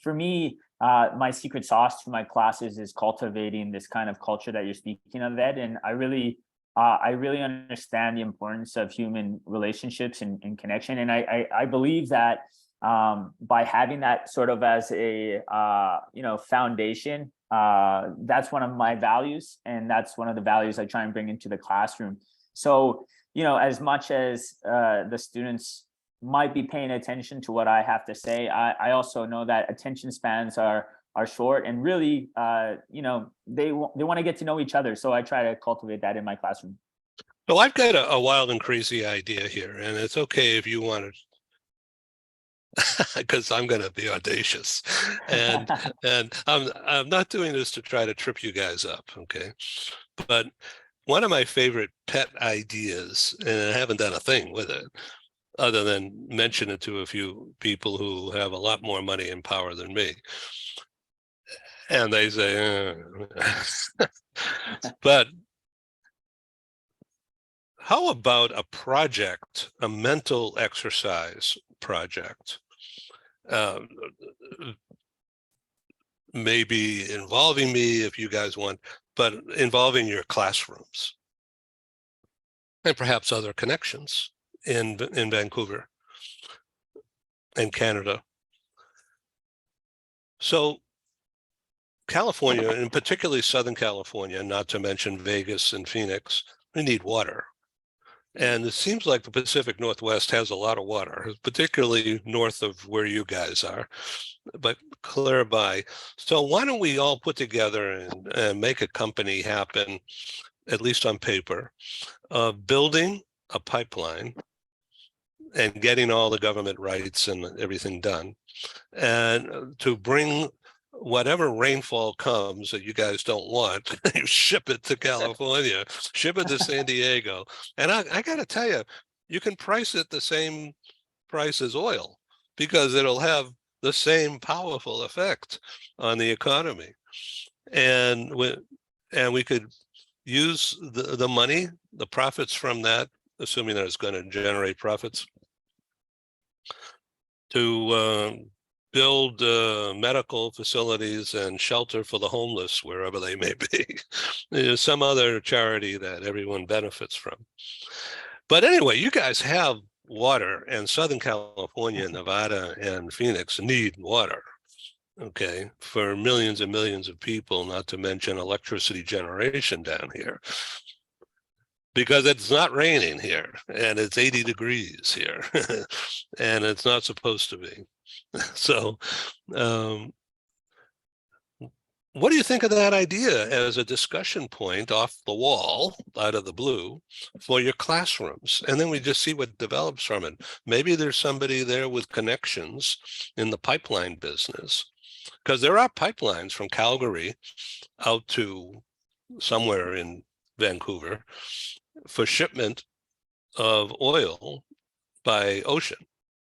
For me, my secret sauce to my classes is cultivating this kind of culture that you're speaking of, Ed. And I really understand the importance of human relationships and connection. And I believe that by having that sort of as a foundation, that's one of my values, and that's one of the values I try and bring into the classroom. So, as much as the students might be paying attention to what I have to say, I also know that attention spans are short, and really, they want to get to know each other. So I try to cultivate that in my classroom. So I've got a wild and crazy idea here, and it's okay if you want to, because I'm going to be audacious, and I'm not doing this to try to trip you guys up, okay? But one of my favorite pet ideas, and I haven't done a thing with it, other than mention it to a few people who have a lot more money and power than me. And they say, but how about a project, a mental exercise project? Maybe involving me if you guys want, but involving your classrooms and perhaps other connections in Vancouver and Canada. So California, and particularly Southern California, not to mention Vegas and Phoenix, we need water. And it seems like the Pacific Northwest has a lot of water, particularly north of where you guys are, but clear by. So why don't we all put together and make a company happen, at least on paper, building a pipeline and getting all the government rights and everything done, and to bring whatever rainfall comes that you guys don't want, you ship it to California, ship it to San Diego. And I got to tell you, you can price it the same price as oil because it'll have the same powerful effect on the economy. And we could use the money, the profits from that, assuming that it's going to generate profits, to build medical facilities and shelter for the homeless wherever they may be. There's some other charity that everyone benefits from. But anyway, you guys have water, and Southern California, Nevada, and Phoenix need water, okay, for millions and millions of people, not to mention electricity generation down here. Because it's not raining here, and it's 80 degrees here, and it's not supposed to be. So what do you think of that idea as a discussion point off the wall, out of the blue, for your classrooms? And then we just see what develops from it. Maybe there's somebody there with connections in the pipeline business, because there are pipelines from Calgary out to somewhere in Vancouver for shipment of oil by ocean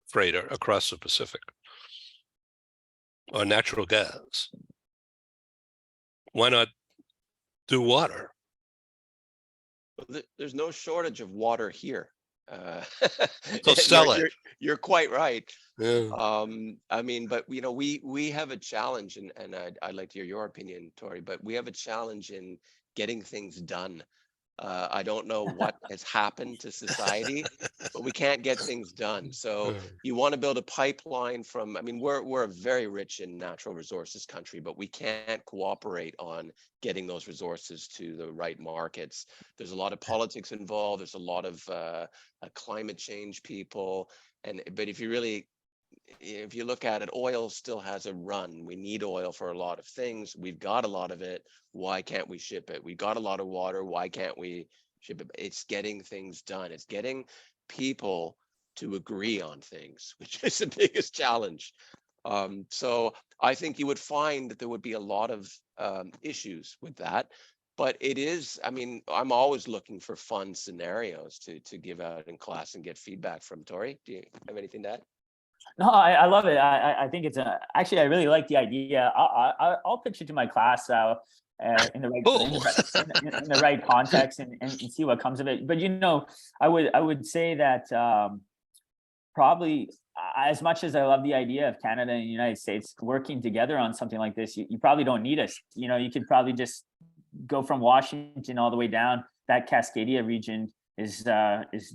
freighter across the Pacific, or natural gas. Why not do water? There's no shortage of water here. So sell it. You're quite right. Yeah. I mean, but you know, we have a challenge, and I'd like to hear your opinion, Tory, but we have a challenge in getting things done. I don't know what has happened to society, but we can't get things done. So you want to build a pipeline from, I mean, we're a very rich in natural resources country, but we can't cooperate on getting those resources to the right markets. There's a lot of politics involved. There's a lot of climate change people. But if you look at it, oil still has a run. We need oil for a lot of things. We've got a lot of it. Why can't we ship it? We got a lot of water. Why can't we ship it? It's getting things done. It's getting people to agree on things, which is the biggest challenge. So I think you would find that there would be a lot of issues with that. But it is, I mean, I'm always looking for fun scenarios to give out in class and get feedback from. Tory, do you have anything to add? No, I love it. I think it's actually, I really like the idea. I'll pitch it to my class in the right in the right context and see what comes of it. But you know, I would say that probably, as much as I love the idea of Canada and the United States working together on something like this, you probably don't need us. You know, you could probably just go from Washington all the way down. That Cascadia region is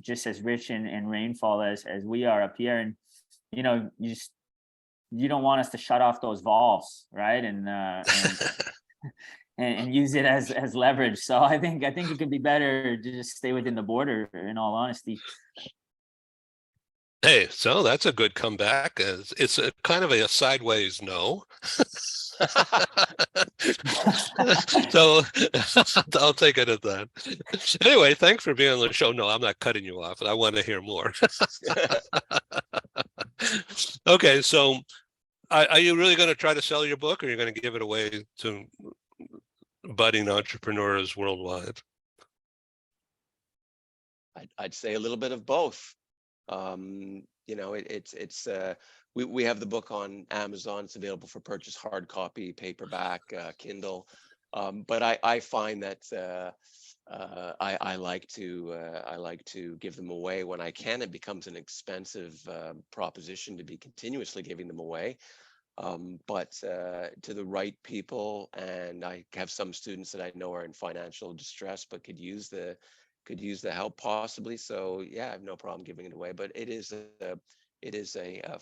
just as rich in rainfall as we are up here, and you know, you don't want us to shut off those valves, right? And use it as leverage. So I think it could be better to just stay within the border, in all honesty. Hey, so that's a good comeback. It's a kind of a sideways no. So I'll take it at that. Anyway, thanks for being on the show. No, I'm not cutting you off. I want to hear more. Okay, so are you really going to try to sell your book, or are you going to give it away to budding entrepreneurs worldwide? I'd say a little bit of both. You know, we have the book on Amazon. It's available for purchase, hard copy, paperback, Kindle. But I find that I like to give them away when I can. It becomes an expensive proposition to be continuously giving them away. But to the right people, and I have some students that I know are in financial distress but could use the help possibly. So yeah, I have no problem giving it away. But it is a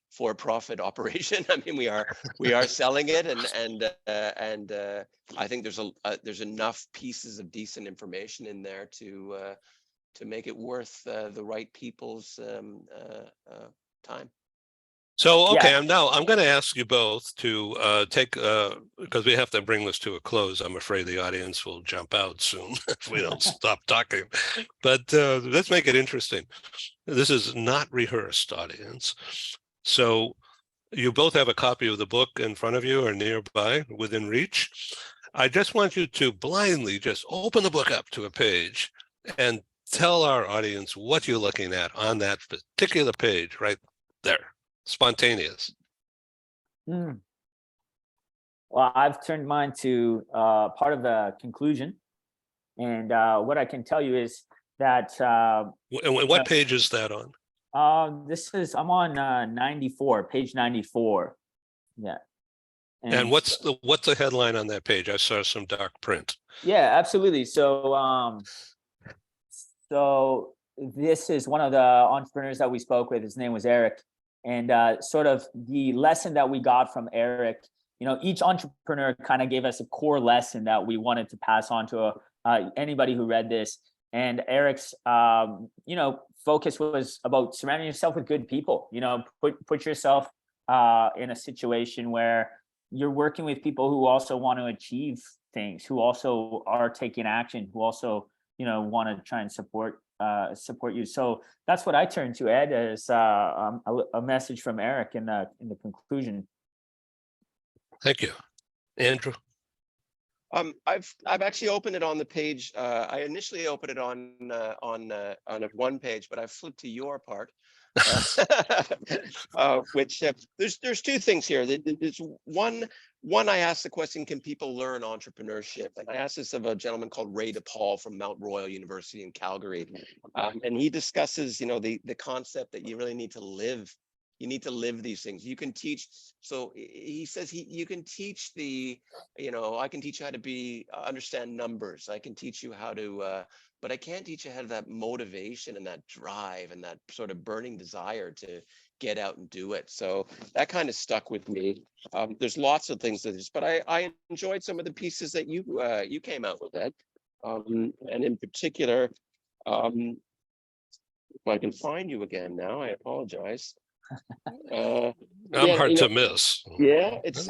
for-profit operation. I mean, we are selling it, and I think there's enough pieces of decent information in there to make it worth the right people's time. So, okay, Yeah. I'm going to ask you both to take, because we have to bring this to a close. I'm afraid the audience will jump out soon if we don't stop talking. But let's make it interesting. This is not rehearsed, audience. So you both have a copy of the book in front of you or nearby, within reach. I just want you to blindly just open the book up to a page and tell our audience what you're looking at on that particular page right there. Spontaneous. Well, I've turned mine to part of the conclusion, and what I can tell you is that What page is that on? I'm on 94, page 94. Yeah. And what's the headline on that page? I saw some dark print. Yeah, absolutely. So so this is one of the entrepreneurs that we spoke with. His name was Eric. And sort of the lesson that we got from Eric, you know, each entrepreneur kind of gave us a core lesson that we wanted to pass on to anybody who read this. And Eric's, you know, focus was about surrounding yourself with good people. You know, put yourself in a situation where you're working with people who also want to achieve things, who also are taking action, who also, you know, want to try and support you. So that's what I turn to, Ed, as a message from Eric in the conclusion. Thank you, Andrew. I've actually opened it on the page. I initially opened it on one page, but I've flipped to your part. Which there's two things here. There's one, I asked the question, can people learn entrepreneurship? And I asked this of a gentleman called Ray DePaul from Mount Royal University in Calgary. And he discusses, you know, the concept that you really need to live. You need to live these things. You can teach. So he says you can teach you know, I can teach you how to understand numbers. I can teach you how to, but I can't teach you how to have that motivation and that drive and that sort of burning desire to get out and do it. So that kind of stuck with me. There's lots of things that just, but I enjoyed some of the pieces that you came out with, Ed. And in particular, if I can find you again now, I apologize. I'm hard to miss. Yeah, it's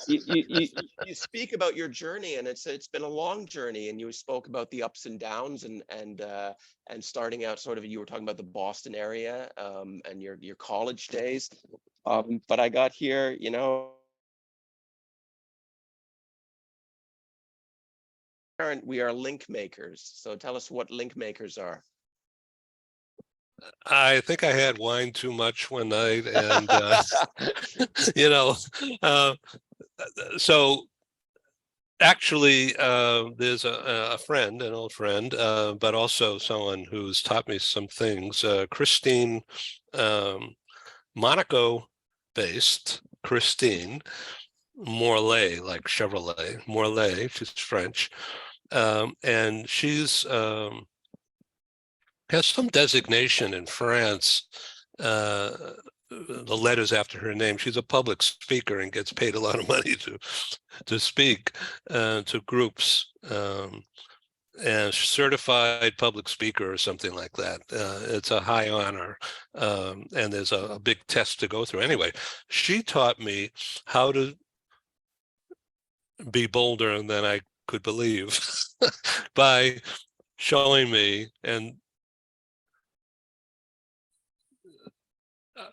you speak about your journey, and it's been a long journey, and you spoke about the ups and downs, and starting out sort of, you were talking about the Boston area, and your college days, but I got here, you know, we are link makers. So tell us what link makers are. I think I had wine too much one night, and you know, so actually, there's a friend, an old friend, but also someone who's taught me some things. Christine, Monaco-based Christine Morlaix, like Chevrolet, Morlaix. She's French, and she's has some designation in France. The letters after her name. She's a public speaker and gets paid a lot of money to speak to groups, and certified public speaker or something like that. It's a high honor, and there's a big test to go through. Anyway, she taught me how to be bolder than I could believe by showing me, and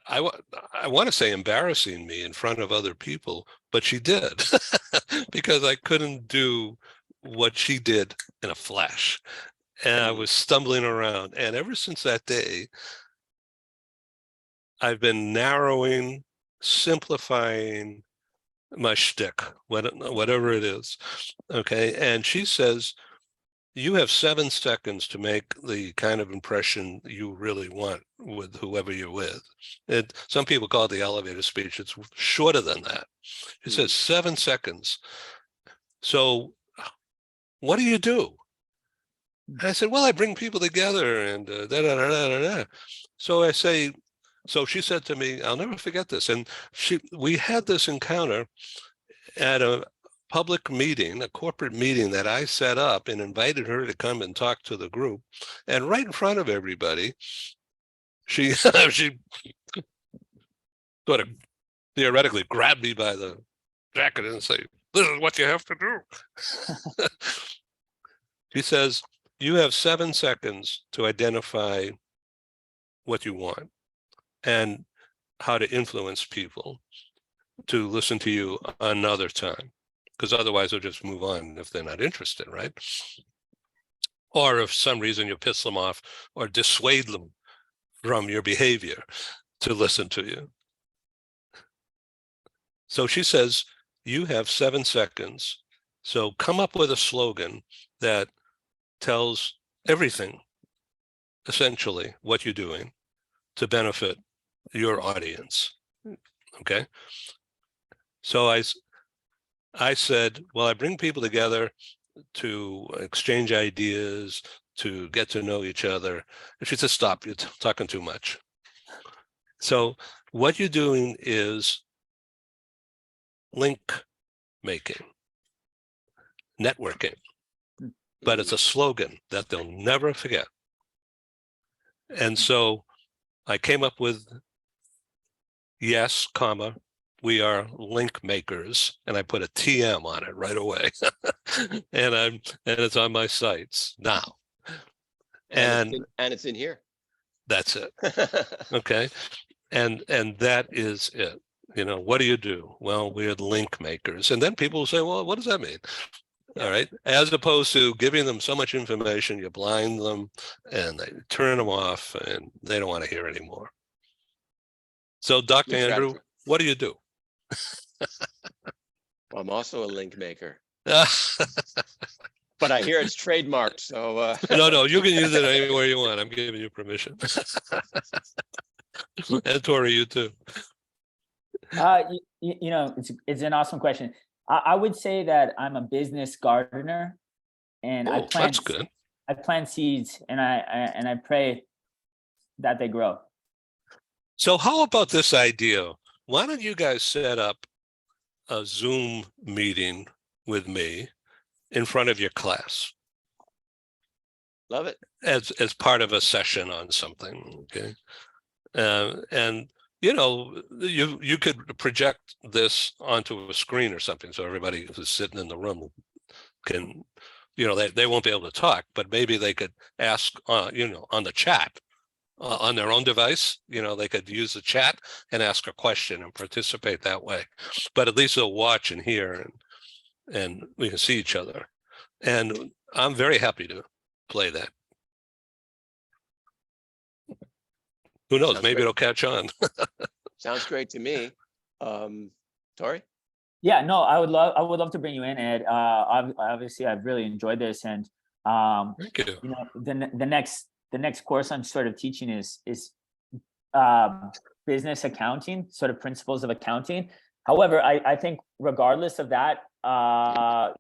I want to say embarrassing me in front of other people, but she did because I couldn't do what she did in a flash. and I was stumbling around. And ever since that day, I've been narrowing, simplifying my shtick, whatever it is. Okay. And she says, you have 7 seconds to make the kind of impression you really want with whoever you're with. Some people call it the elevator speech. It's shorter than that. It says 7 seconds. So what do you do? And I said, well, I bring people together and da, da, da, da, da, da. So I say, so she said to me, I'll never forget this. And we had this encounter at a public meeting, a corporate meeting that I set up and invited her to come and talk to the group. And right in front of everybody, she she sort of theoretically grabbed me by the jacket and say, this is what you have to do. She says, you have 7 seconds to identify what you want and how to influence people to listen to you another time, because otherwise they'll just move on if they're not interested, right? Or if for some reason you piss them off or dissuade them from your behavior to listen to you. So she says, you have 7 seconds. So come up with a slogan that tells everything, essentially, what you're doing to benefit your audience. Okay. So I said, well, I bring people together to exchange ideas, to get to know each other. And she said, stop, you're talking too much. So what you're doing is link making, networking, but it's a slogan that they'll never forget. And so I came up with, yes, comma, we are link makers, and I put a TM on it right away. and it's on my sites now. And it's in here. That's it. Okay. And that is it. You know, what do you do? Well, we're link makers. And then people will say, well, what does that mean? All right. As opposed to giving them so much information, you blind them and they turn them off and they don't want to hear anymore. So Dr. Andrew, what do you do? Well, I'm also a link maker. But I hear it's trademarked, so No, you can use it anywhere you want. I'm giving you permission. And Tory, you too. You know, it's an awesome question. I would say that I'm a business gardener, and that's good. I plant seeds, and I pray that they grow. So how about this idea? Why don't you guys set up a Zoom meeting with me in front of your class? Love it. As part of a session on something, okay? And you know, you could project this onto a screen or something, so everybody who's sitting in the room can, you know, they won't be able to talk, but maybe they could ask, you know, on the chat. On their own device, you know, they could use the chat and ask a question and participate that way. But at least they'll watch and hear, and we can see each other. And I'm very happy to play that. Who knows? Maybe it'll catch on. Sounds great to me. Tory? Yeah, no, I would love to bring you in, Ed. Obviously, I've really enjoyed this, and thank you. You know, the next course I'm sort of teaching is business accounting, sort of principles of accounting. However, I think regardless of that,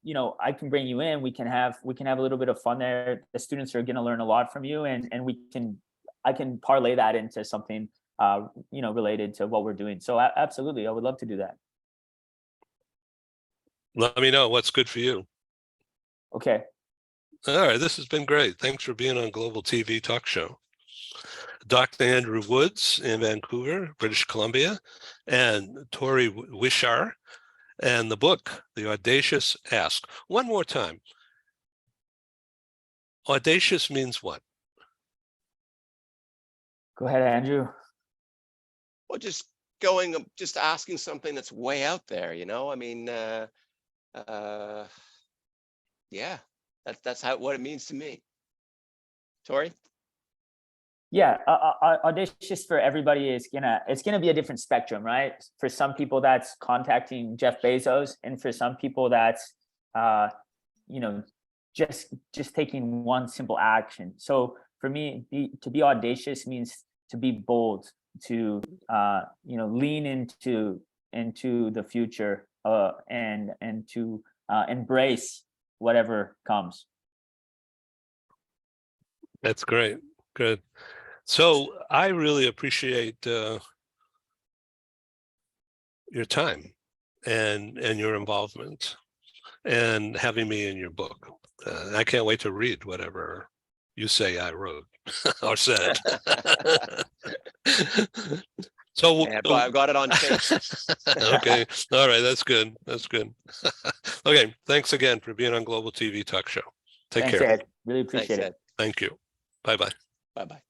you know, I can bring you in. We can have a little bit of fun there. The students are going to learn a lot from you, and I can parlay that into something you know, related to what we're doing. So absolutely, I would love to do that. Let me know what's good for you. Okay. All right, this has been great. Thanks for being on Global TV Talk Show. Dr. Andrew Woods in Vancouver, British Columbia, and Tory Wiwchar, and the book, The Audacious Ask. One more time. Audacious means what? Go ahead, Andrew. Well, just asking something that's way out there, you know? I mean, yeah, that's what it means to me. Tory? Yeah, audacious for everybody is it's gonna be a different spectrum, right? For some people, that's contacting Jeff Bezos, and for some people, that's just taking one simple action. So for me, to be audacious means to be bold, to lean into the future, and to embrace whatever comes. That's great. Good. So I really appreciate your time and your involvement and having me in your book. I can't wait to read whatever you say I wrote or said. So Yeah, I've got it on tape. okay. All right. That's good. That's good. Okay. Thanks again for being on Global TV Talk Show. Take Thanks, care. Ed. Really appreciate Thanks, it. Ed. Thank you. Bye-bye. Bye-bye.